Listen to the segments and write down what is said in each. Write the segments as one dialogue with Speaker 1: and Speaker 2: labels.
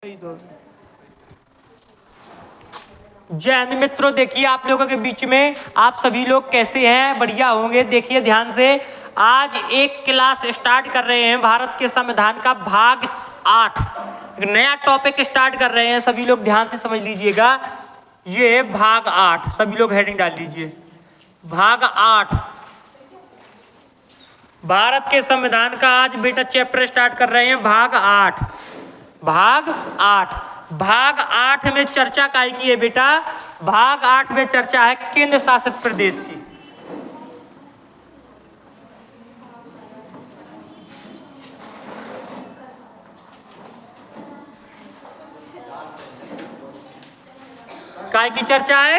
Speaker 1: जय हिंद मित्रों। देखिए आप लोगों के बीच में आप सभी लोग कैसे हैं? बढ़िया होंगे। देखिए ध्यान से, आज एक क्लास स्टार्ट कर रहे हैं भारत के संविधान का भाग 8, एक नया टॉपिक स्टार्ट कर रहे हैं। सभी लोग ध्यान से समझ लीजिएगा, ये है भाग 8। सभी लोग हेडिंग डाल लीजिए, भाग 8 भारत के संविधान का। आज बेटा चैप्टर स्टार्ट कर रहे हैं भाग 8। भाग 8 में चर्चा काय की है बेटा? भाग 8 में चर्चा है केंद्र शासित प्रदेश की। काय की चर्चा है?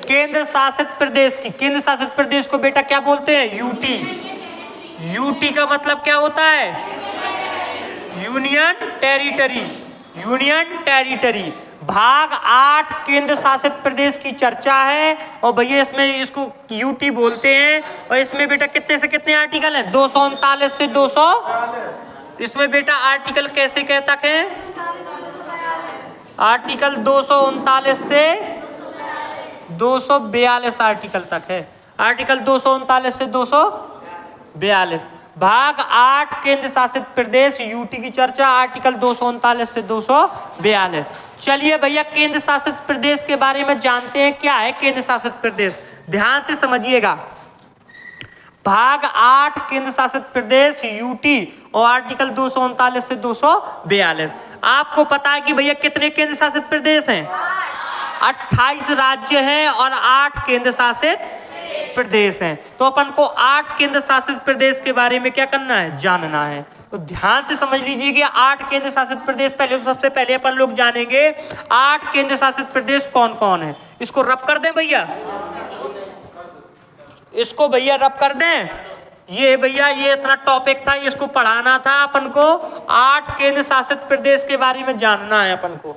Speaker 1: केंद्र शासित प्रदेश की। केंद्र शासित प्रदेश को बेटा क्या बोलते हैं? यूटी। यूटी का मतलब क्या होता है? Union territory. Union territory. भाग 8 केंद्र शासित प्रदेश की चर्चा है। और भैया इसमें इसको यूटी बोलते हैं। और इसमें बेटा कितने से कितने आर्टिकल हैं? 239 से 200। इसमें बेटा आर्टिकल कैसे क्या तक है? आर्टिकल 239 से 242 आर्टिकल तक है। आर्टिकल 239 से 242। भाग 8 केंद्र शासित प्रदेश यूटी की चर्चा, आर्टिकल 239 से 242। चलिए भैया केंद्र शासित प्रदेश के बारे में जानते हैं। क्या है केंद्र शासित प्रदेश? ध्यान से समझिएगा। भाग 8 केंद्र शासित प्रदेश यूटी और आर्टिकल 239 से 242। आपको पता है कि भैया कितने केंद्र शासित प्रदेश हैं? 28 राज्य हैं और 8 केंद्र शासित प्रदेश हैं। तो अपन को 8 केंद्र शासित प्रदेश के बारे में क्या करना है? जानना है। तो ध्यान से समझ लीजिए कि 8 केंद्र शासित प्रदेश, पहले तो सबसे पहले अपन लोग जानेंगे 8 केंद्र शासित प्रदेश कौन कौन है। इसको रब कर दें भैया, इसको भैया रब कर दें। ये भैया ये इतना टॉपिक था, इसको पढ़ाना था अपन को। 8 केंद्र शासित प्रदेश के बारे में जानना है अपन को।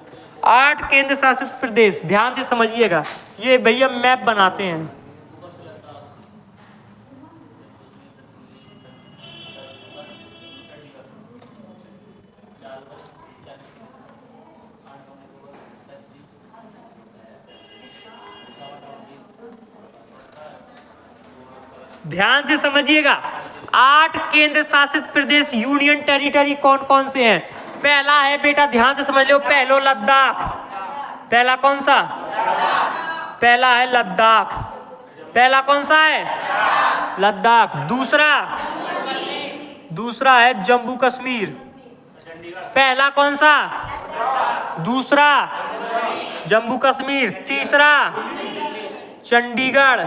Speaker 1: 8 केंद्र शासित प्रदेश ध्यान से समझिएगा। ये भैया मैप बनाते हैं। ध्यान से समझिएगा, 8 केंद्र शासित प्रदेश यूनियन टेरिटरी कौन कौन से हैं? पहला है बेटा, ध्यान से समझ लो, पहला लद्दाख। पहला कौन सा? पहला है लद्दाख। पहला कौन सा है? लद्दाख। दूसरा है जम्मू कश्मीर। पहला कौन सा? दूसरा जम्मू कश्मीर। तीसरा चंडीगढ़।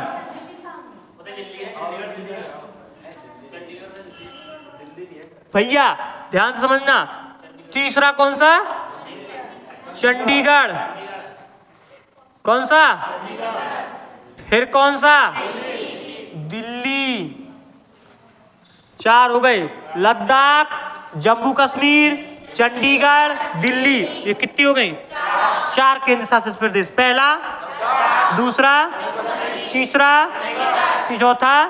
Speaker 1: भैया ध्यान से समझना, तीसरा कौन सा? चंडीगढ़। कौन सा? फिर कौन सा? दिल्ली। 4 हो गए, लद्दाख, जम्मू कश्मीर, चंडीगढ़, दिल्ली। ये कितनी हो गई? 4 केंद्र शासित प्रदेश। पहला, दूसरा, तीसरा, चौथा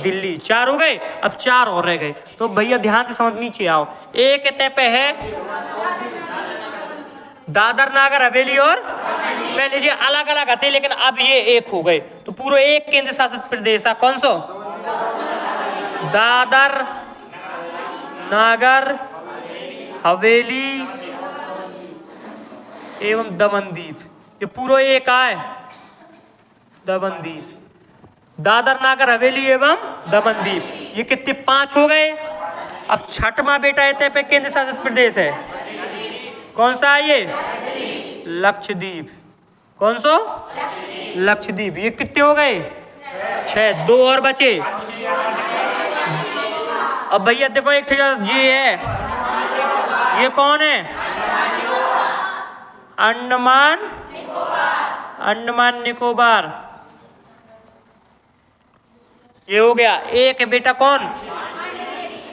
Speaker 1: दिल्ली। 4 हो गए, अब 4 और रह गए। तो भैया ध्यान से समझ, नीचे आओ। एक तय पे है दादर नागर हवेली, और पहले ये अलग अलग आते लेकिन अब ये एक हो गए। तो पूरा एक केंद्र शासित प्रदेश है। कौन सा? दादर नागर हवेली एवं दमन दीव। ये पूरा एक है दमन दीव। दादर नागर हवेली एवं दमन दीव, ये कितने? 5 हो गए। अब छठवां बेटा इतने पे केंद्र शासित प्रदेश है। कौन सा है ये? लक्षद्वीप। कौन सा? लक्षद्वीप। ये कितने हो गए? 6। 2 और बचे। अब भैया देखो, एक ये है, ये कौन है? अंडमान निकोबार। ये हो गया। एक है बेटा कौन?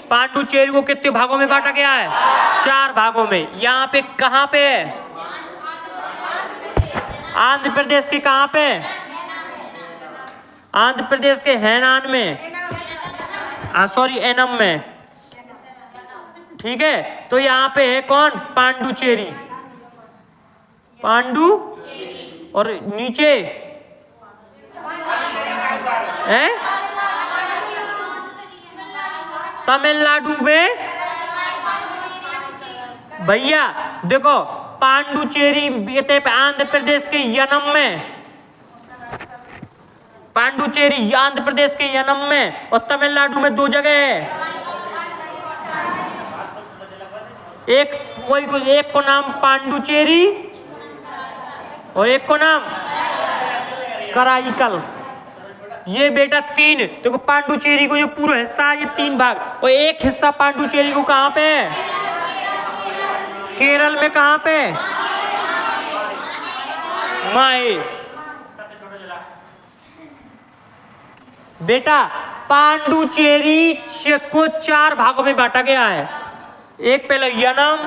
Speaker 1: पांडुचेरी को कितने भागों में बांटा गया है? 4 भागों में। यहाँ पे कहाँ पे है? आंध्र प्रदेश के कहाँ पे? आंध्र प्रदेश के हैनान में, सॉरी एनम में। ठीक है, तो यहाँ पे है कौन? पांडुचेरी, पांडु, और नीचे है तमिलनाडु में। भैया देखो, पांडुचेरी आंध्र प्रदेश के यनम में, पांडुचेरी आंध्र प्रदेश के यनम में, और तमिलनाडु में 2 जगह है। एक को नाम पांडुचेरी और एक को नाम कराईकल। ये बेटा 3 देखो, पांडुचेरी को जो पूरा हिस्सा है ये 3 भाग, और एक हिस्सा पांडुचेरी को कहां पे है? केरल में। कहां पे? माए। बेटा पांडुचेरी को 4 भागों में बांटा गया है। एक पहले यनम,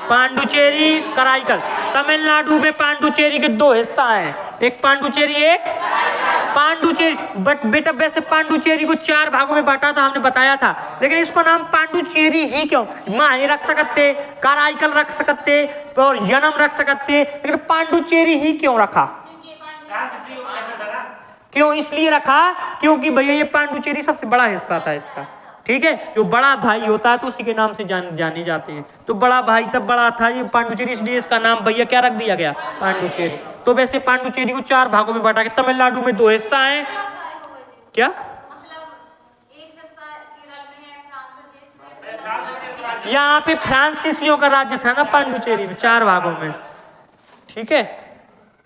Speaker 1: पांडुचेरी, कराईकल। तमिलनाडु में पांडुचेरी के 2 हिस्सा हैं, एक पांडुचेरी एक पांडुचेरी। बट बेटा वैसे पांडुचेरी को 4 भागों में बांटा था, हमने बताया था, लेकिन इसको नाम पांडुचेरी ही क्यों? माहे रख सकते, कराईकल रख सकते और यनम रख सकते, लेकिन पांडुचेरी ही क्यों रखा? क्यों इसलिए रखा क्योंकि भैया ये पांडुचेरी सबसे बड़ा हिस्सा था इसका। ठीक है, जो बड़ा भाई होता है तो उसी के नाम से जाने जाते हैं, तो बड़ा भाई तब बड़ा था ये पांडुचेरी, इसलिए इसका नाम भैया क्या रख दिया गया? पांडुचेरी। तो वैसे पांडुचेरी को 4 भागों में बांटा गया। तमिलनाडु में 2 हिस्सा हैं। क्या यहाँ पे फ्रांसीसियों का राज्य था ना पांडुचेरी में, 4 भागों में। ठीक है,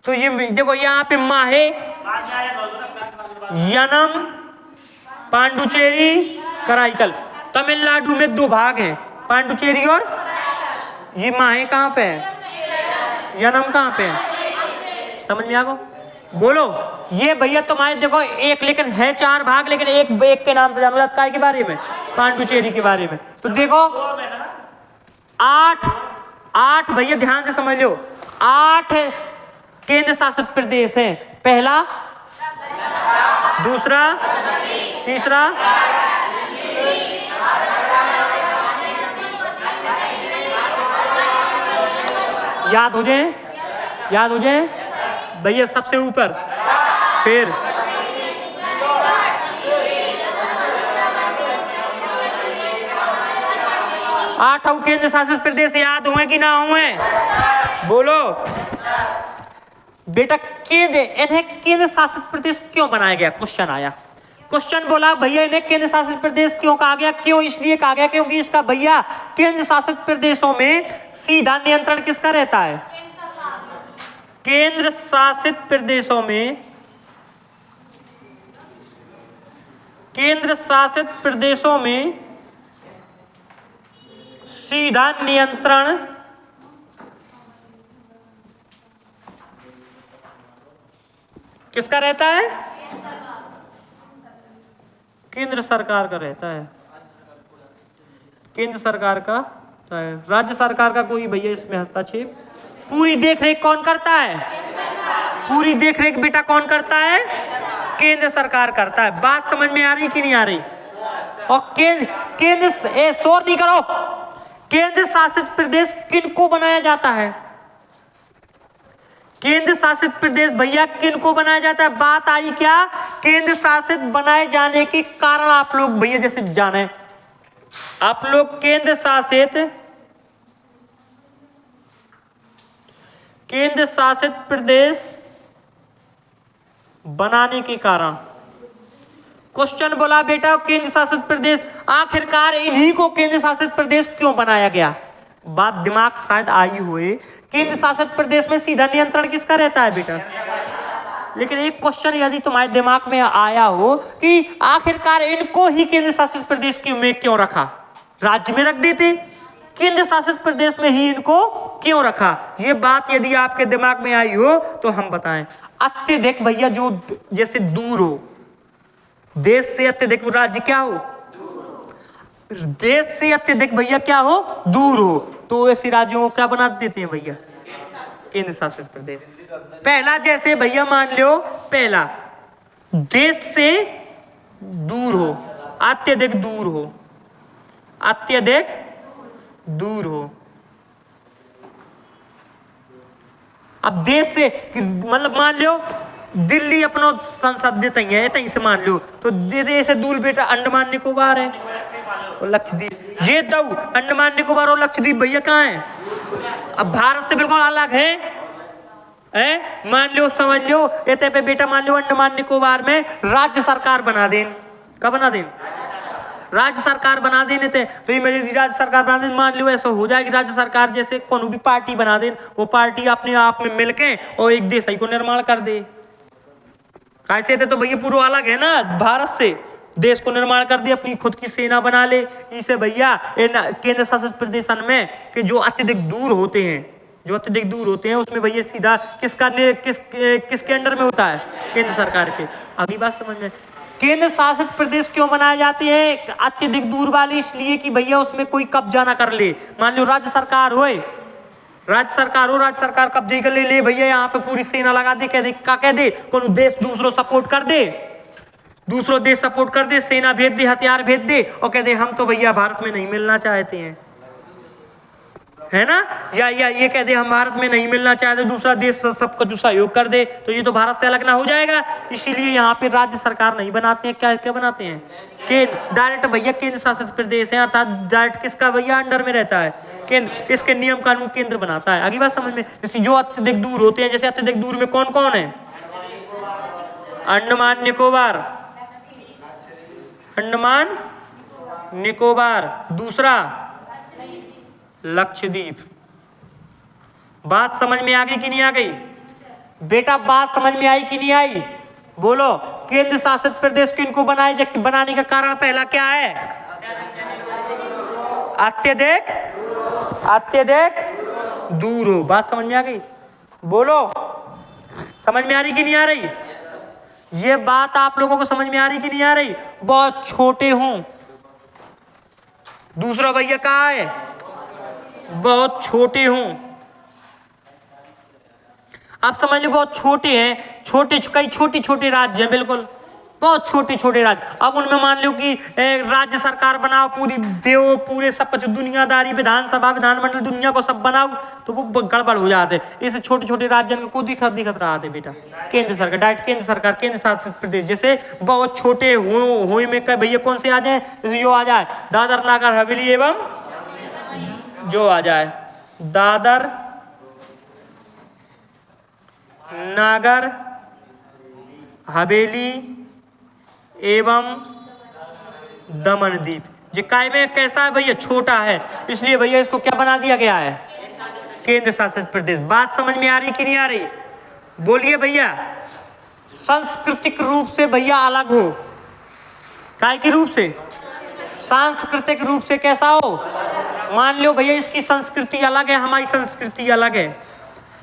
Speaker 1: तो ये देखो यहाँ पे माहे, यनम, पांडुचेरी, कराईकल। तमिलनाडु में 2 भाग हैं, पांडुचेरी और ये माहे कहाँ पे है? यनम कहाँ पे है? समझ में आ गो? बोलो। ये भैया तुम्हारे देखो एक, लेकिन है 4 भाग, लेकिन एक के नाम से जानो जाता है के बारे में, पांडुचेरी के बारे में। तो देखो 8 भैया ध्यान से समझ लो, 8 केंद्र शासित प्रदेश है। पहला, दूसरा, तीसरा, याद हो जाए भैया। सबसे ऊपर फिर आठों केंद्र शासित प्रदेश याद हुए कि ना हुए? बोलो बेटा। इन्हें केंद्र शासित प्रदेश क्यों बनाया गया? क्वेश्चन आया, क्वेश्चन बोला भैया इन्हें केंद्र शासित प्रदेश क्यों कहा गया? क्यों इसलिए कहा गया क्योंकि इसका भैया केंद्र शासित प्रदेशों में सीधा नियंत्रण किसका रहता है? केंद्र शासित प्रदेशों में, केंद्र शासित प्रदेशों में सीधा नियंत्रण किसका रहता है? केंद्र सरकार का रहता है। केंद्र सरकार का, राज्य सरकार का कोई भैया इसमें हस्तक्षेप? पूरी देखरेख कौन करता है? पूरी देखरेख बेटा कौन करता है? केंद्र सरकार करता है। बात समझ में आ रही कि नहीं आ रही? और केंद्र शोर नहीं करो। केंद्र शासित प्रदेश किनको बनाया जाता है? केंद्र शासित प्रदेश भैया किनको बनाया जाता है? बात आई क्या? केंद्र शासित बनाए जाने के कारण आप लोग भैया जैसे जाने, आप लोग केंद्र शासित प्रदेश बनाने के कारण। क्वेश्चन बोला बेटा केंद्र शासित प्रदेश, आखिरकार इन्हीं को केंद्र शासित प्रदेश क्यों बनाया गया? बात दिमाग शायद आई हुई। केंद्र शासित प्रदेश में सीधा नियंत्रण किसका रहता है बेटा? लेकिन एक क्वेश्चन यदि तुम्हारे दिमाग में आया हो कि आखिरकार इनको ही केंद्र शासित प्रदेश में क्यों रखा? राज्य में रख देते, केंद्र शासित प्रदेश में ही इनको क्यों रखा? ये बात यदि आपके दिमाग में आई हो तो हम बताएं। अत्यधिक भैया जो जैसे दूर हो, देश से अत्यधिक राज्य क्या हो? देश से अत्यधिक भैया क्या हो? दूर हो। तो ऐसे राज्यों को क्या बना देते हैं भैया? केंद्र शासित प्रदेश। पहला जैसे भैया मान लो, पहला देश से दूर हो, अत्यधिक दूर हो, अत्यधिक दूर हो। अब देश से मतलब मान लो दिल्ली अपनो संसद देते है तहीं से मान लो तो देश से दूर बेटा अंडमान निकोबार है और लक्षद्वीप, ये दो अंडमान निकोबार और लक्षद्वीप भैया कहाँ है? अब भारत से बिल्कुल अलग है मान लो समझ लो इतने पे बेटा मान लो अंडमान निकोबार में राज्य सरकार बना दें। कब बना दें? राज्य सरकार बना देने थे तो ये मेरी राज्य सरकार बना दें। मान लो ऐसा हो जाएगी राज्य सरकार जैसे कौन भी पार्टी बना दे, वो पार्टी अपने आप में मिलके और एक देश को निर्माण कर दे। कैसे थे तो भैया पूरा अलग है ना भारत से, देश को निर्माण कर दे, अपनी खुद की सेना बना ले। इसे भैया केंद्र शासित प्रदेशन में कि जो अत्यधिक दूर होते हैं, जो अत्यधिक दूर होते हैं उसमें भैया सीधा किसके अंडर में होता है? केंद्र सरकार के। अभी बात समझ में? केंद्र शासित प्रदेश क्यों बनाए जाते हैं अत्यधिक दूर वाले? इसलिए कि भैया उसमें कोई कब्जा ना कर ले। मान लो राज्य सरकार हो, राज्य सरकार कब्जे कर ले भैया यहाँ पे पूरी सेना लगा दे, कह दे कौन देश दूसरों सपोर्ट कर दे, दूसरों देश सपोर्ट कर दे, सेना भेज दे, हथियार भेज दे और कह दे हम तो भैया भारत में नहीं मिलना चाहते हैं, है ना? या ये कह दे हम भारत में नहीं मिलना चाहते, दूसरा देश सबको जो सहयोग कर दे तो ये तो भारत से अलग ना हो जाएगा। इसीलिए यहाँ पे राज्य सरकार नहीं बनाते हैं। क्या बनाते हैं? कि डायरेक्ट भैया केंद्र शासित प्रदेश है, अर्थात डायरेक्ट किसका भैया अंडर में रहता है? केंद्र। इसके नियम कानून केंद्र बनाता है। अगली बात समझ में? जैसे जो अत्यधिक दूर होते हैं, जैसे अत्यधिक दूर में कौन कौन है? अंडमान निकोबार, अंडमान निकोबार, दूसरा लक्षद्वीप। बात समझ में आ गई कि नहीं आ गई बेटा? बात समझ में आई कि नहीं आई? बोलो। केंद्र शासित प्रदेश को इनको बनाने का कारण पहला क्या है? अत्यधिक दूर हो। बात समझ में आ गई? बोलो। समझ में आ रही कि नहीं आ रही? ये बात आप लोगों को समझ में आ रही कि नहीं आ रही? बहुत छोटे हों। दूसरा भैया कहा है? बहुत छोटे हों। आप समझ लो बहुत छोटे हैं, कई छोटे राज्य हैं, बिल्कुल बहुत छोटे राज्य। अब उनमें मान लो कि राज्य सरकार बनाओ, पूरे सब कुछ दुनियादारी, विधानसभा, विधानमंडल, दुनिया को सब बनाओ तो वो गड़बड़ हो जाते। इसे छोटे राज्यों को दिखत रहा था बेटा। केंद्र सरकार, डायरेक्ट केंद्र सरकार, केंद्र शासित प्रदेश जैसे बहुत छोटे हुए में भैया कौन से आ जाए? जैसे यो आ जाए दादर नागर हवेली एवं जो आ जाए दादर नागर हवेली एवं दमन द्वीप। ये काय में कैसा है भैया? छोटा है, इसलिए भैया इसको क्या बना दिया गया है? केंद्र शासित प्रदेश। बात समझ में आ रही कि नहीं आ रही? बोलिए भैया। सांस्कृतिक रूप से भैया अलग हो। काय के रूप से? सांस्कृतिक रूप से कैसा हो? मान लो भैया इसकी संस्कृति अलग है, हमारी संस्कृति अलग है,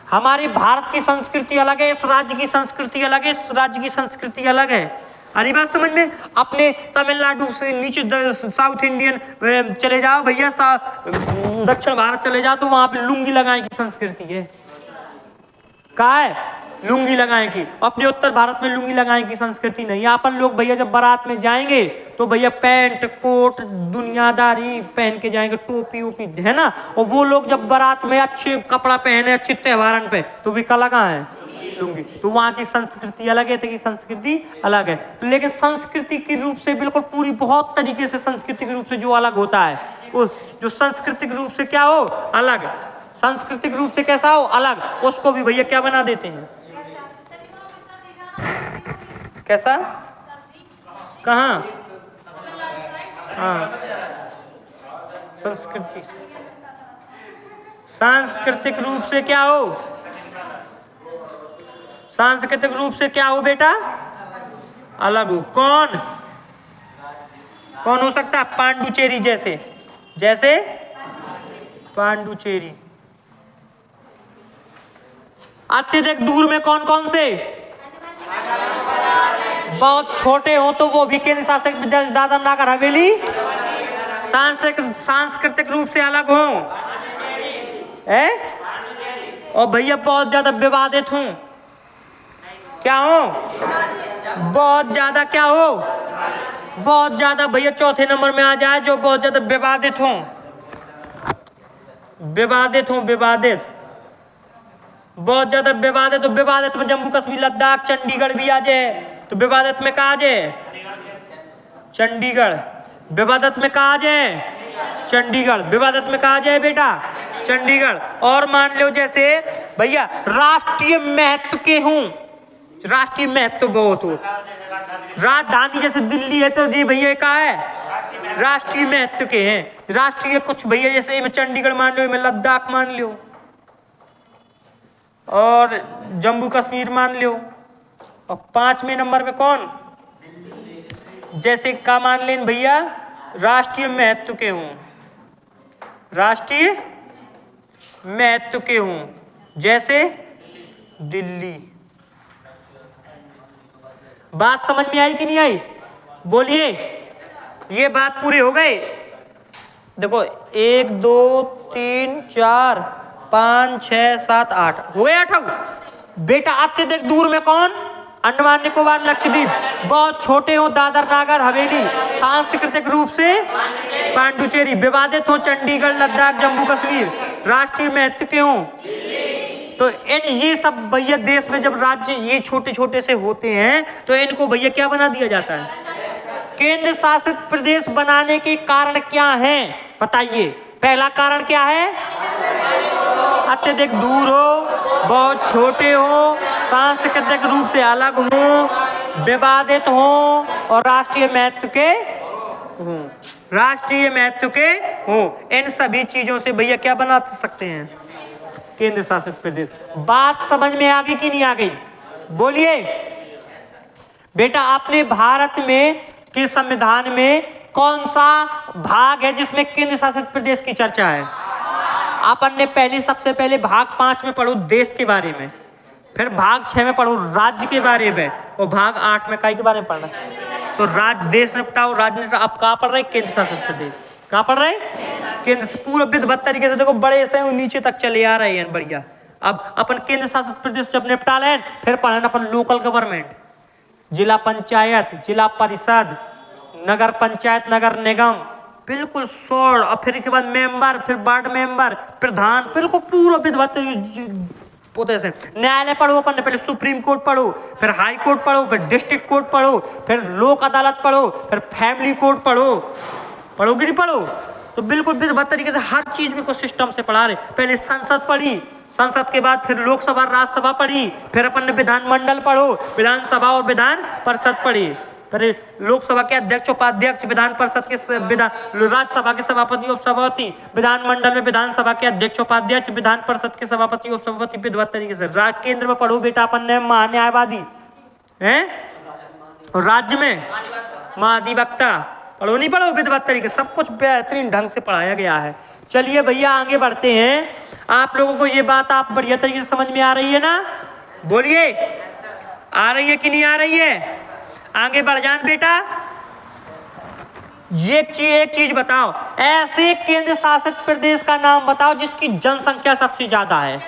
Speaker 1: हमारे भारत की संस्कृति अलग है, इस राज्य की संस्कृति अलग है, इस राज्य की संस्कृति अलग है। अरे बात समझ में? अपने तमिलनाडु से नीचे साउथ इंडियन चले जाओ भैया, दक्षिण भारत चले जाओ तो वहां पे लुंगी लगाने की संस्कृति है। कहा है? लुंगी लगाए की। अपने उत्तर भारत में लुंगी लगाने की संस्कृति नहीं। अपन लोग भैया जब बारात में जाएंगे तो भैया पैंट कोट दुनियादारी पहन के जाएंगे, टोपी वोपी, है ना? और वो लोग जब बारात में अच्छे कपड़ा पहने, अच्छे त्योहारन पे, तो भी कला कहाँ है? लुंगी। तो वहाँ की संस्कृति अलग है, तो की संस्कृति अलग है। लेकिन संस्कृति के रूप से बिल्कुल पूरी बहुत तरीके से सांस्कृतिक रूप से जो अलग होता है, वो जो सांस्कृतिक रूप से क्या हो? अलग। सांस्कृतिक रूप से कैसा हो? अलग। उसको भी भैया क्या बना देते हैं? कैसा? कहाँ? हाँ, संस्कृति। सांस्कृतिक रूप से क्या हो? सांस्कृतिक रूप से क्या हो बेटा? अलग हो। कौन हो सकता है? पांडुचेरी जैसे पांडुचेरी। अत्यधिक दूर में कौन कौन से? बहुत छोटे हो तो वो भी केंद्र शासित प्रदेश दादर नागर हवेली। सांस्कृतिक रूप से अलग हो और भैया बहुत ज्यादा विवादित हो। क्या हो? बहुत ज्यादा क्या हो? बहुत ज्यादा भैया चौथे नंबर में आ जाए जो बहुत ज्यादा विवादित हो, विवादित बहुत ज्यादा विवादित। तो विवादित में जम्मू कश्मीर लद्दाख चंडीगढ़ भी आ जाए। तो विवादित में कहा जाए चंडीगढ़, विवादित में कहा जाए चंडीगढ़, विवादित में कहा जाए बेटा चंडीगढ़। और मान लो जैसे भैया राष्ट्रीय महत्व के हूं, राष्ट्रीय महत्व बहुत हो, राजधानी जैसे दिल्ली है तो जी भैया कहा है राष्ट्रीय महत्व के हैं। राष्ट्रीय कुछ भैया जैसे में चंडीगढ़ मान लो, में लद्दाख मान लो, और जम्मू कश्मीर मान लो। और 5वें नंबर पे कौन, जैसे का मान लें भैया राष्ट्रीय महत्व के हूं, राष्ट्रीय महत्व के हूं जैसे दिल्ली। बात समझ में आई कि नहीं आई, बोलिए। ये बात पूरे हो गए। देखो 1 2 3 4 5 6 7 8 हो गए 8। बेटा अत्यधिक दूर में कौन, अंडमान निकोबार लक्षद्वीप। बहुत छोटे हो दादर नागर हवेली, सांस्कृतिक रूप से पांडुचेरी। विवादित हो चंडीगढ़ लद्दाख जम्मू कश्मीर। राष्ट्रीय महत्व के हो तो इन ये सब भैया देश में जब राज्य ये छोटे छोटे से होते हैं तो इनको भैया क्या बना दिया जाता है, केंद्र शासित प्रदेश बनाने के कारण क्या है बताइए। पहला कारण क्या है, अत्यधिक दूर हो, बहुत छोटे हो, सांस्कृतिक रूप से अलग हो, विवादित हो और राष्ट्रीय महत्व के हो, राष्ट्रीय महत्व के हो। इन सभी चीजों से भैया क्या बना सकते हैं, केंद्र शासित प्रदेश। बात समझ में आ गई कि नहीं आ गई, बोलिए। बेटा आपने भारत में के संविधान में कौन सा भाग है जिसमें केंद्र शासित प्रदेश की चर्चा है। अपन ने पहले सबसे पहले भाग 5 में पढ़ो देश के बारे में, फिर भाग 6 में पढ़ो राज्य के बारे में, और भाग 8 में काय के बारे में पढ़ना। तो राज्य देश निपटाओ, राज्य निपटाओ। आप कहाँ पढ़ रहे, केंद्र शासित प्रदेश। कहाँ पढ़ रहे, केंद्र से। पूरा विधिवत तरीके से देखो बड़े से नीचे तक चले आ रहे हैं बढ़िया। अब अपन केंद्र शासित प्रदेश जब निपटा लें फिर पढ़ना अपन लोकल गवर्नमेंट, जिला पंचायत, जिला परिषद, नगर पंचायत, नगर निगम, बिल्कुल 100। और फिर के बाद मेंबर, फिर वार्ड मेंबर, प्रधान, बिल्कुल पूरा विधिवत से। न्यायालय पढ़ो अपन ने, पहले सुप्रीम कोर्ट पढ़ो, फिर हाई कोर्ट पढ़ो, फिर डिस्ट्रिक्ट कोर्ट पढ़ो, फिर लोक अदालत पढ़ो, फिर फैमिली कोर्ट पढ़ो। पढ़ोगे नहीं पढ़ो तो बिल्कुल विधिवत तरीके से हर चीज में कुछ सिस्टम से पढ़ा रहे। पहले संसद पढ़ी, संसद के बाद फिर लोकसभा राज्यसभा पढ़ी, फिर अपन ने विधानमंडल पढ़ो, विधानसभा और विधान परिषद पढ़ी, फिर लोकसभा के अध्यक्ष उपाध्यक्ष, विधान परिषद के राज्यसभा के सभापति उपसभापति, विधानमंडल में विधानसभा के अध्यक्ष उपाध्यक्ष, विधान परिषद के सभापति उपसभापति, विधिवत तरीके से। केंद्र में पढ़ो बेटा अपन ने महान्यायवादी हैं, और राज्य में महाधिवक्ता। पढ़ो नहीं पढ़ो, विधिवत तरीके सब कुछ बेहतरीन ढंग से पढ़ाया गया है। चलिए भैया आगे बढ़ते हैं। आप लोगों को ये बात आप बढ़िया तरीके से समझ में आ रही है ना, बोलिए। आ रही है कि नहीं आ रही है, आगे बढ़ जान बेटा। एक चीज बताओ, ऐसे केंद्र शासित प्रदेश का नाम बताओ जिसकी जनसंख्या सबसे ज्यादा है।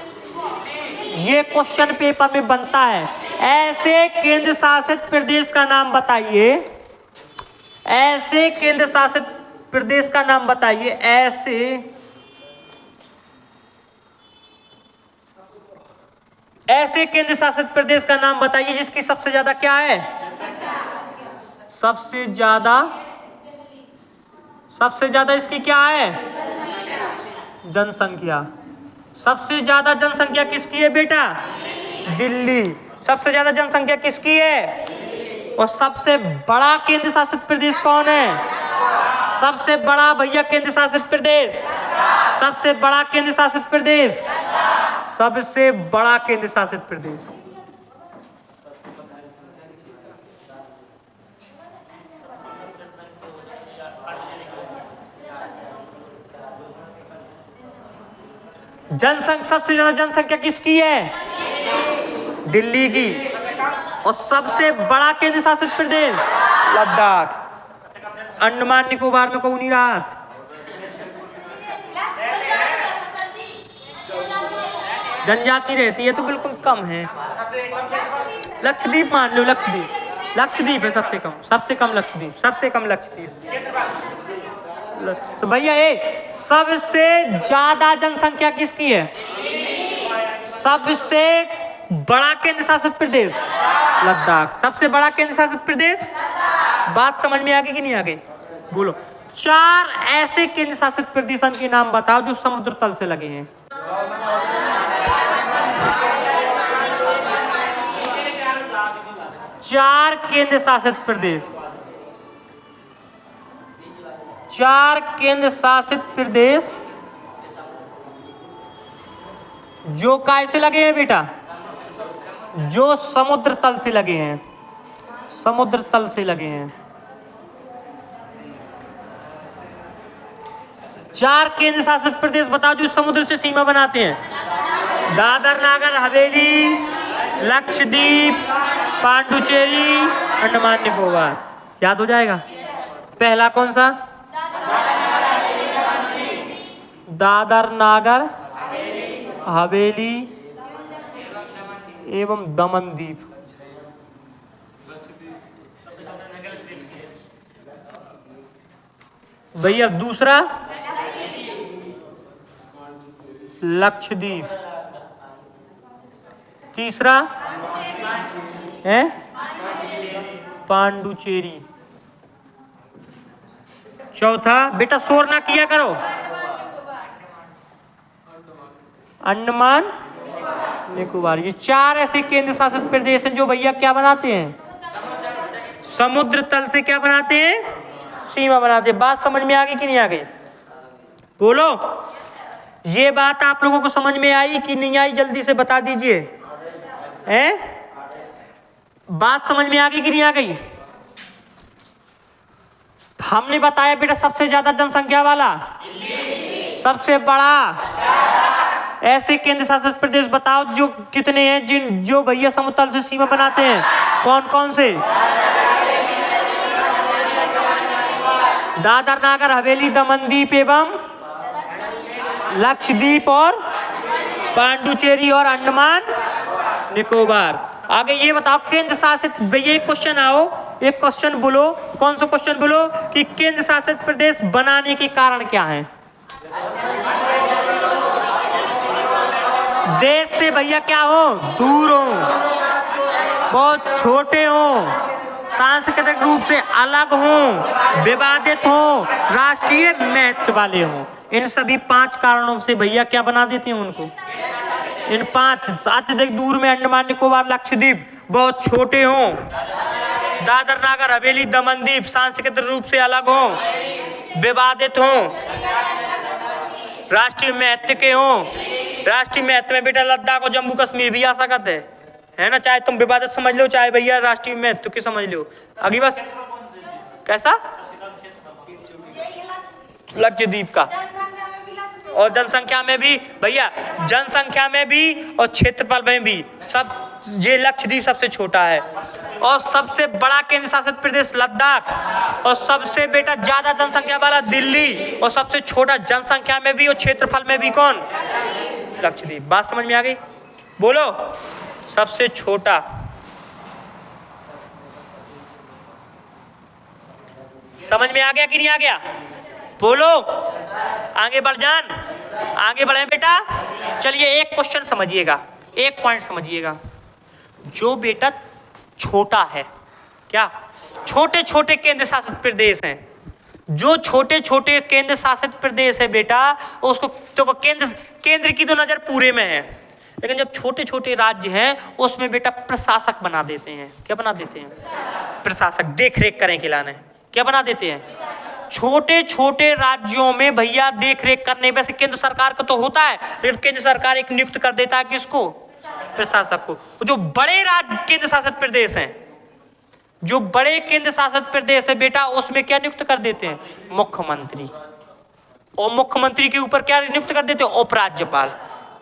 Speaker 1: ये क्वेश्चन पेपर में बनता है। ऐसे केंद्र शासित प्रदेश का नाम बताइए, ऐसे केंद्र शासित प्रदेश का नाम बताइए, ऐसे केंद्र शासित प्रदेश का नाम बताइए जिसकी सबसे ज्यादा क्या है, सबसे ज्यादा इसकी क्या है, जनसंख्या। सबसे ज्यादा जनसंख्या किसकी है बेटा, दिल्ली। सबसे ज्यादा जनसंख्या किसकी है, और सबसे बड़ा केंद्र शासित प्रदेश कौन है, सबसे बड़ा भैया केंद्र शासित प्रदेश, सबसे बड़ा केंद्र शासित प्रदेश, सबसे बड़ा केंद्र शासित प्रदेश। जनसंख्या, सबसे ज्यादा जनसंख्या किसकी है, दिल्ली की। और सबसे बड़ा केंद्र शासित प्रदेश लद्दाख। अंडमान निकोबार में कौन नहीं रहा, जनजाति रहती है तो बिल्कुल कम है। लक्षद्वीप मान लो, लक्षद्वीप लक्षद्वीप है सबसे कम लक्षद्वीप, सबसे कम लक्षद्वीप। तो भैया ये सबसे ज्यादा जनसंख्या किसकी है? सबसे बड़ा केंद्र शासित प्रदेश लद्दाख। सबसे बड़ा केंद्र शासित प्रदेश, बात समझ में आ गई कि नहीं आ गई? बोलो 4 ऐसे केंद्र शासित प्रदेशों के नाम बताओ जो समुद्र तल से लगे हैं। चार केंद्र शासित प्रदेश, 4 केंद्र शासित प्रदेश जो काय से लगे हैं बेटा? जो समुद्र तल से लगे हैं, समुद्र तल से लगे हैं। 4 केंद्र शासित प्रदेश बताओ जो समुद्र से सीमा बनाते हैं। दादर नागर हवेली, लक्षद्वीप, पांडुचेरी, अंडमान निकोबार। याद हो जाएगा? पहला कौन सा? दादर नागर हवेली एवं दमन द्वीप। भैया दूसरा लक्षद्वीप, तीसरा है पांडुचेरी, चौथा बेटा शोर ना किया करो, अंडमान निकोबार। ये 4 ऐसे केंद्र शासित प्रदेश हैं जो भैया क्या बनाते हैं? समुद्र तल से क्या बनाते हैं? सीमा बनाते हैं। बात समझ में आ गई कि नहीं आ गई? बोलो, ये बात आप लोगों को समझ में आई कि नहीं आई? जल्दी से बता दीजिए। हैं? बात समझ में आ गई कि नहीं आ गई? हमने बताया बेटा सबसे ज्यादा जनसंख्या वाला, सबसे बड़ा ऐसे केंद्र शासित प्रदेश बताओ जो कितने हैं, जो भैया समुद्र तल से सीमा बनाते हैं। कौन कौन से? दादर नागर हवेली, दमन द्वीप एवं लक्षद्वीप और पांडुचेरी और अंडमान निकोबार। आगे ये बताओ केंद्र शासित, भैया एक क्वेश्चन आओ, एक क्वेश्चन बोलो। कौन सा क्वेश्चन बोलो? कि केंद्र शासित प्रदेश बनाने के कारण क्या है? देश से भैया क्या हो? दूर हो, बहुत छोटे हो, सांस्कृतिक रूप से अलग हो, विवादित हो, राष्ट्रीय महत्व वाले हो। इन सभी 5 कारणों से भैया क्या बना देते हैं उनको? इन 5, अत्यधिक दूर में अंडमान निकोबार लक्षद्वीप, बहुत छोटे हो, दादर नागर हवेली दमन द्वीप सांस्कृतिक रूप से अलग हो, विवादित हो, राष्ट्रीय महत्व के हो। राष्ट्रीय महत्व में बेटा लद्दाख और जम्मू कश्मीर भी आ सकते है ना? चाहे तुम विवादित समझ लो, चाहे भैया राष्ट्रीय महत्व की समझ लो। अभी बस कैसा लक्षद्वीप का, और जनसंख्या में भी भैया, जनसंख्या में भी और क्षेत्रफल में भी सब ये लक्षद्वीप सबसे छोटा है। और सबसे बड़ा केंद्र शासित प्रदेश लद्दाख, और सबसे बेटा ज्यादा जनसंख्या वाला दिल्ली, और सबसे छोटा जनसंख्या में भी और क्षेत्रफल में भी कौन? लक्षद्वीप। बात समझ में आ गई? बोलो, सबसे छोटा, समझ में आ गया कि नहीं आ गया? बोलो, आगे बढ़ जान, आगे बढ़े बेटा। चलिए एक क्वेश्चन समझिएगा, एक पॉइंट समझिएगा। जो बेटा छोटा है, क्या छोटे छोटे केंद्र शासित प्रदेश हैं, जो छोटे छोटे केंद्र शासित प्रदेश है बेटा, उसको तो केंद्र की तो नजर पूरे में है, लेकिन जब छोटे छोटे राज्य हैं उसमें बेटा प्रशासक बना देते हैं। क्या बना देते हैं? प्रशासक, देख रेख करें के लाने। क्या बना देते हैं? छोटे छोटे राज्यों में भैया देख रेख करने, वैसे केंद्र सरकार का तो होता है, लेकिन केंद्र सरकार एक नियुक्त कर देता है किसको? प्रशासक को। जो बड़े राज्य केंद्र शासित प्रदेश हैं, जो बड़े केंद्र शासित प्रदेश है बेटा, उसमें क्या नियुक्त कर देते हैं? मुख्यमंत्री। और मुख्यमंत्री के ऊपर क्या नियुक्त कर देते हैं? उपराज्यपाल।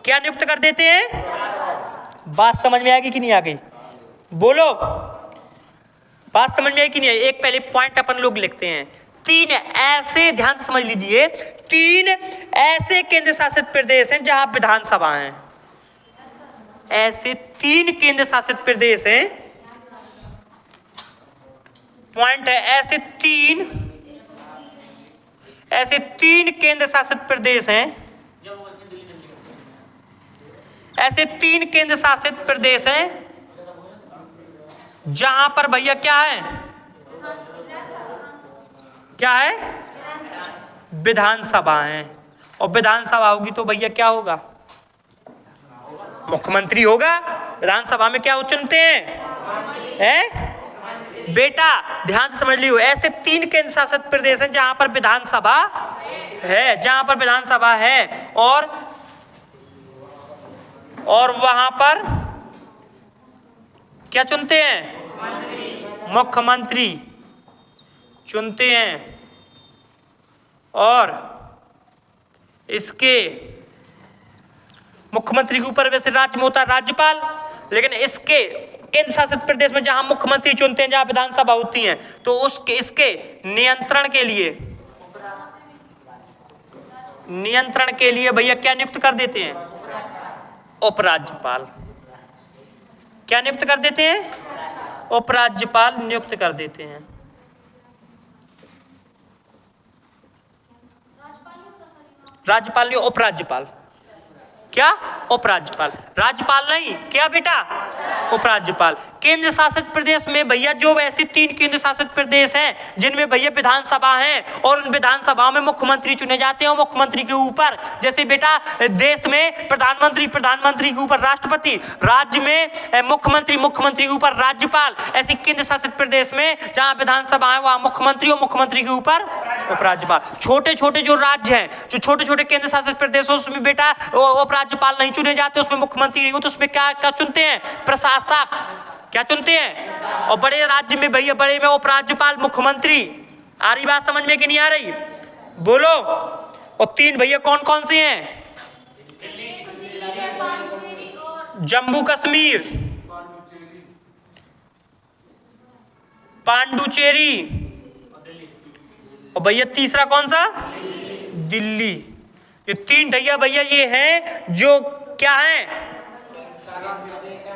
Speaker 1: क्या नियुक्त कर देते हैं? बात समझ में आएगी कि नहीं आ गई? बोलो, बात समझ में आई कि नहीं आई? एक पहले पॉइंट अपन लोग लिखते हैं। 3 ऐसे, ध्यान से समझ लीजिए, 3 ऐसे केंद्र शासित प्रदेश हैं जहां विधानसभा है। ऐसे 3 केंद्र शासित प्रदेश हैं पॉइंट है। ऐसे तीन केंद्र शासित प्रदेश हैं, ऐसे तीन केंद्र शासित प्रदेश हैं जहां पर भैया क्या है, क्या है, विधानसभा है। और विधानसभा होगी तो भैया क्या होगा, मुख्यमंत्री होगा। विधानसभा में क्या चुनते हैं? बेटा ध्यान से समझ लियो, ऐसे तीन केंद्र शासित प्रदेश हैं जहां पर विधानसभा है, जहां पर विधानसभा है और वहां पर क्या चुनते हैं, मुख्यमंत्री चुनते हैं। और इसके मुख्यमंत्री के ऊपर वैसे राज्य में होता है राज्यपाल, लेकिन इसके केंद्र शासित प्रदेश में जहां मुख्यमंत्री चुनते हैं, जहां विधानसभा होती है, तो इसके नियंत्रण के लिए भैया क्या नियुक्त कर देते हैं, उपराज्यपाल। क्या नियुक्त कर देते हैं, उपराज्यपाल नियुक्त कर देते हैं। राज्यपाल नहीं, उपराज्यपाल। क्या, उपराज्यपाल, राज्यपाल नहीं, क्या बेटा, उपराज्यपाल। केंद्र शासित प्रदेश में भैया जो ऐसे तीन केंद्र शासित प्रदेश हैं जिनमें भैया विधानसभा है और उन विधानसभाओं में मुख्यमंत्री चुने जाते हैं। और मुख्यमंत्री के ऊपर जैसे बेटा देश में प्रधानमंत्री, प्रधानमंत्री के ऊपर राष्ट्रपति, राज्य में मुख्यमंत्री, मुख्यमंत्री के ऊपर राज्यपाल। ऐसे केंद्र शासित प्रदेश में जहां विधानसभा है वहां मुख्यमंत्री और मुख्यमंत्री के ऊपर उपराज्यपाल। छोटे छोटे जो राज्य हैं, जो छोटे छोटे केंद्र शासित प्रदेश, उसमें बेटा उपराज्यपाल नहीं चुने जाते, उसमें मुख्यमंत्री नहीं हो, तो उसमें क्या चुनते हैं, प्रशासक। क्या चुनते हैं। और बड़े राज्य में भैया, बड़े में उपराज्यपाल, मुख्यमंत्री। आ रही बात समझ में कि नहीं आ रही, बोलो। और तीन भैया कौन कौन से हैं, जम्मू कश्मीर, पांडुचेरी, और भैया तीसरा कौन सा, दिल्ली। ये तीन भैया ये हैं जो क्या हैं,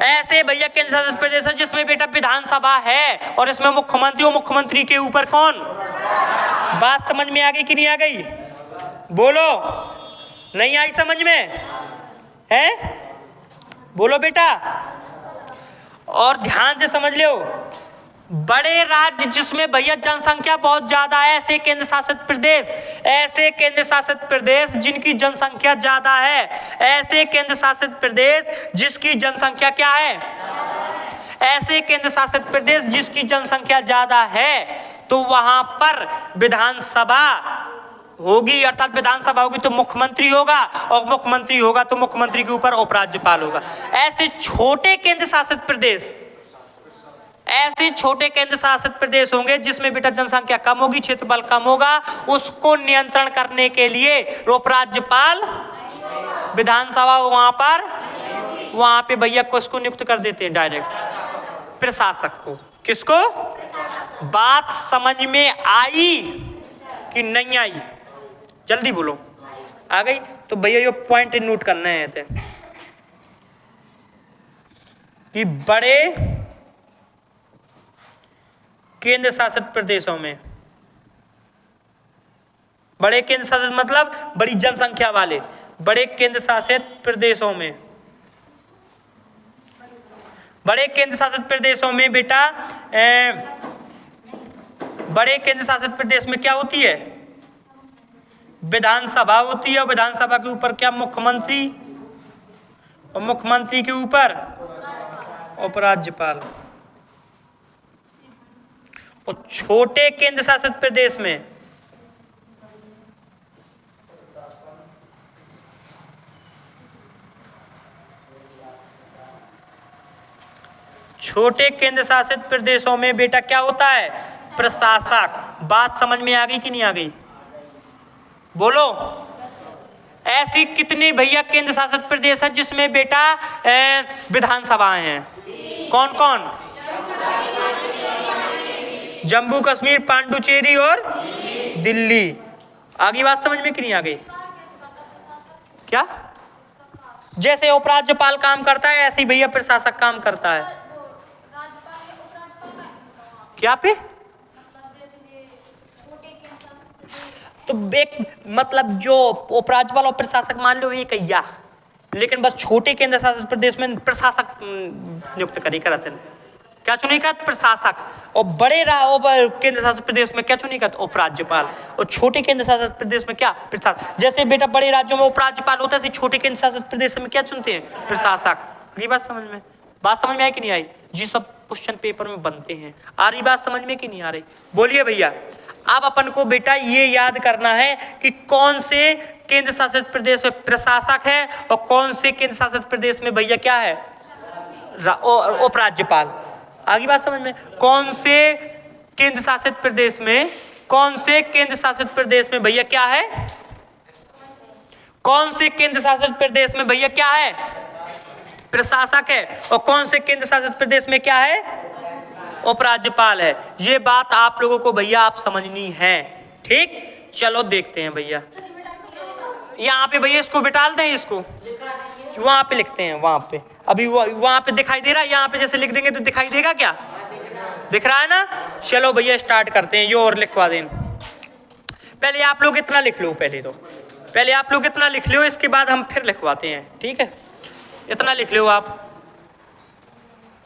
Speaker 1: ऐसे भैया केंद्र शासित प्रदेश है जिसमें बेटा विधानसभा है और इसमें मुख्यमंत्री और मुख्यमंत्री के ऊपर कौन। बात समझ में आ गई कि नहीं आ गई, बोलो। नहीं आई समझ में है, बोलो बेटा। और ध्यान से समझ लो, बड़े राज्य जिसमें भैया जनसंख्या बहुत ज्यादा है, ऐसे केंद्र शासित प्रदेश, ऐसे केंद्र शासित प्रदेश जिनकी जनसंख्या ज्यादा है, ऐसे केंद्र शासित प्रदेश जिसकी जनसंख्या क्या है, ऐसे केंद्र शासित प्रदेश जिसकी जनसंख्या ज्यादा है, तो वहां पर विधानसभा होगी। अर्थात विधानसभा होगी तो मुख्यमंत्री होगा, और मुख्यमंत्री होगा तो मुख्यमंत्री के ऊपर उपराज्यपाल होगा। ऐसे छोटे केंद्र शासित प्रदेश, ऐसे छोटे केंद्र शासित प्रदेश होंगे जिसमें बेटा जनसंख्या कम होगी, क्षेत्रफल कम होगा, उसको नियंत्रण करने के लिए उपराज्यपाल, विधानसभा वहां पे भैया किसको नियुक्त कर देते हैं, डायरेक्ट प्रशासक को। किसको। बात समझ में आई कि नहीं आई, जल्दी बोलो। आ गई तो भैया ये पॉइंट नोट करना है कि बड़े केंद्र शासित प्रदेशों में, बड़े केंद्र शासित मतलब बड़ी जनसंख्या वाले बड़े केंद्र शासित प्रदेशों में, बड़े केंद्र शासित प्रदेशों में बेटा बड़े केंद्र शासित प्रदेश में क्या होती है, विधानसभा होती है। और विधानसभा के ऊपर क्या, मुख्यमंत्री, और मुख्यमंत्री के ऊपर उपराज्यपाल। और छोटे केंद्र शासित प्रदेश में छोटे केंद्र शासित प्रदेशों में बेटा क्या होता है, प्रशासक। बात समझ में आ गई कि नहीं आ गई, बोलो। ऐसी कितने भैया केंद्र शासित प्रदेश है जिसमें बेटा विधानसभाएं हैं, कौन कौन, जम्मू कश्मीर, पांडुचेरी और दिल्ली। आगे बात समझ में कि नहीं आ गई, क्या। जैसे उपराज्यपाल काम करता है ऐसे ही भैया प्रशासक काम करता है। क्या पे, एक मतलब जो उपराज्यपाल और प्रशासक मान लो एक या, लेकिन बस छोटे केंद्र शासित प्रदेश में प्रशासक नियुक्त करी करते हैं। क्या चुनी का प्रशासक, और बड़े केंद्र शासित प्रदेश में क्या चुनी का उपराज्यपाल, और छोटे केंद्र शासित प्रदेश में क्या प्रशासक। जैसे बेटा बड़े राज्यों में उपराज्यपाल होता है, छोटे केंद्र शासित प्रदेश में क्या चुनते हैं प्रशासक। ये बात समझ में, बात समझ में आई कि नहीं आई? जी सब क्वेश्चन पेपर में बनते हैं। आ रही बात समझ में कि नहीं आ रही? बोलिए भैया। अब अपन को बेटा ये याद करना है कि कौन से केंद्र शासित प्रदेश में प्रशासक है और कौन से केंद्र शासित प्रदेश में भैया क्या है उपराज्यपाल। आगे बात समझ में, कौन से केंद्र शासित प्रदेश में, कौन से केंद्र शासित प्रदेश में भैया क्या है, कौन से केंद्र शासित प्रदेश में भैया क्या है प्रशासक है, और कौन से केंद्र शासित प्रदेश में क्या है उपराज्यपाल है। ये बात आप लोगों को भैया आप समझनी है। ठीक, चलो देखते हैं भैया। यहाँ पे भैया इसको बिठाल दें, इसको वहां पे लिखते हैं, वहां पे अभी वहां पे दिखाई दे रहा है, यहाँ पे जैसे लिख देंगे तो दिखाई देगा क्या, दिख रहा है ना। चलो भैया स्टार्ट करते हैं, ये और लिखवा दें। पहले आप लोग इतना लिख लो, पहले आप लोग इतना लिख लो, इसके बाद हम फिर लिखवाते हैं। ठीक है, इतना लिख लो आप।